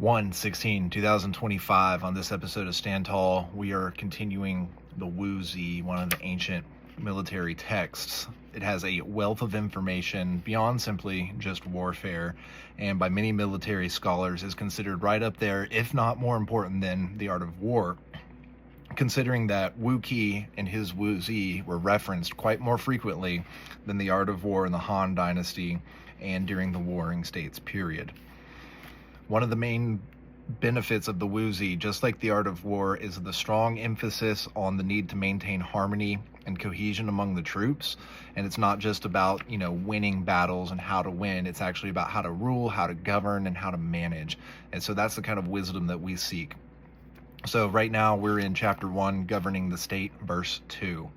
1/16/2025. On this episode of Stand Tall, we are continuing the Wuzi, one of the ancient military texts. It has a wealth of information beyond simply just warfare, and by many military scholars is considered right up there, if not more important than the art of war, considering that Wu Qi and his Wuzi were referenced quite more frequently than the art of war in the Han Dynasty and during the Warring States period. One of the main benefits of the Wuzi, just like the art of war, is the strong emphasis on the need to maintain harmony and cohesion among the troops. And it's not just about, winning battles and how to win. It's actually about how to rule, how to govern, and how to manage. And so that's the kind of wisdom that we seek. So right now we're in chapter 1, Governing the State, verse 2.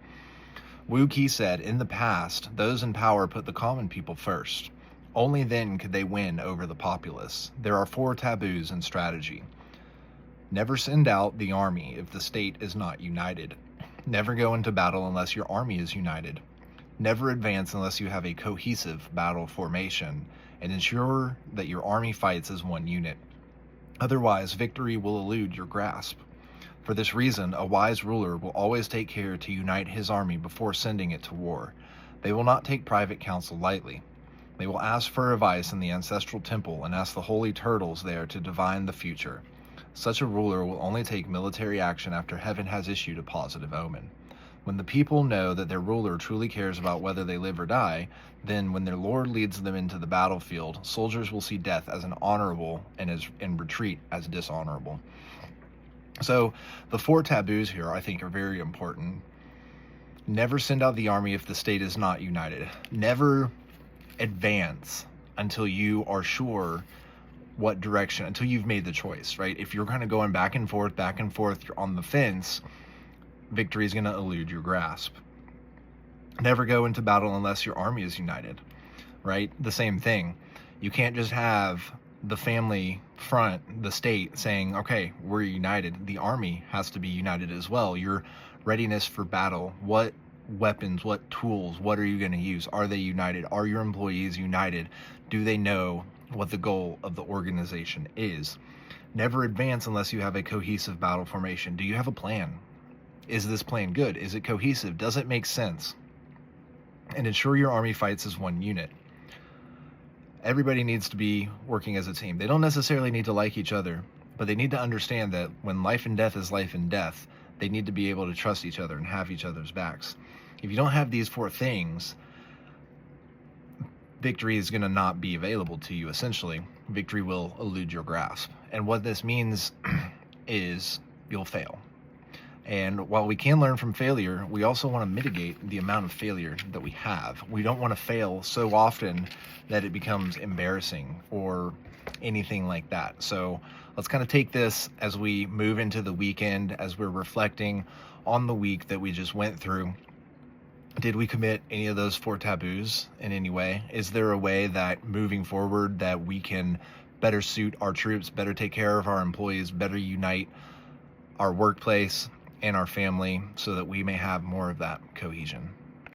Wu Qi said, "In the past, those in power put the common people first. Only then could they win over the populace. There are 4 taboos in strategy. Never send out the army if the state is not united. Never go into battle unless your army is united. Never advance unless you have a cohesive battle formation, and ensure that your army fights as one unit. Otherwise, victory will elude your grasp. For this reason, a wise ruler will always take care to unite his army before sending it to war. They will not take private counsel lightly. They will ask for advice in the ancestral temple and ask the holy turtles there to divine the future. Such a ruler will only take military action after heaven has issued a positive omen. When the people know that their ruler truly cares about whether they live or die, then when their lord leads them into the battlefield, soldiers will see death as an honorable and retreat as dishonorable." So the 4 taboos here I think are very important. Never send out the army if the state is not united. Never advance until you are sure what direction, until you've made the choice, right? If you're kind of going back and forth, you're on the fence, victory is going to elude your grasp. Never go into battle unless your army is united, right? The same thing. You can't just have the family front, the state, saying, okay, we're united. The army has to be united as well. Your readiness for battle, what weapons, what tools, what are you going to use? Are they united? Are your employees united? Do they know what the goal of the organization is? Never advance unless you have a cohesive battle formation. Do you have a plan? Is this plan good? Is it cohesive? Does it make sense? And ensure your army fights as one unit. Everybody needs to be working as a team. They don't necessarily need to like each other, but they need to understand that when life and death is life and death, they need to be able to trust each other and have each other's backs. If you don't have these 4 things, victory is going to not be available to you, essentially. Victory will elude your grasp. And what this means is you'll fail. And while we can learn from failure, we also want to mitigate the amount of failure that we have. We don't want to fail so often that it becomes embarrassing or anything like that. So let's kind of take this as we move into the weekend, as we're reflecting on the week that we just went through. Did we commit any of those 4 taboos in any way? Is there a way that moving forward that we can better suit our troops, better take care of our employees, better unite our workplace and our family so that we may have more of that cohesion?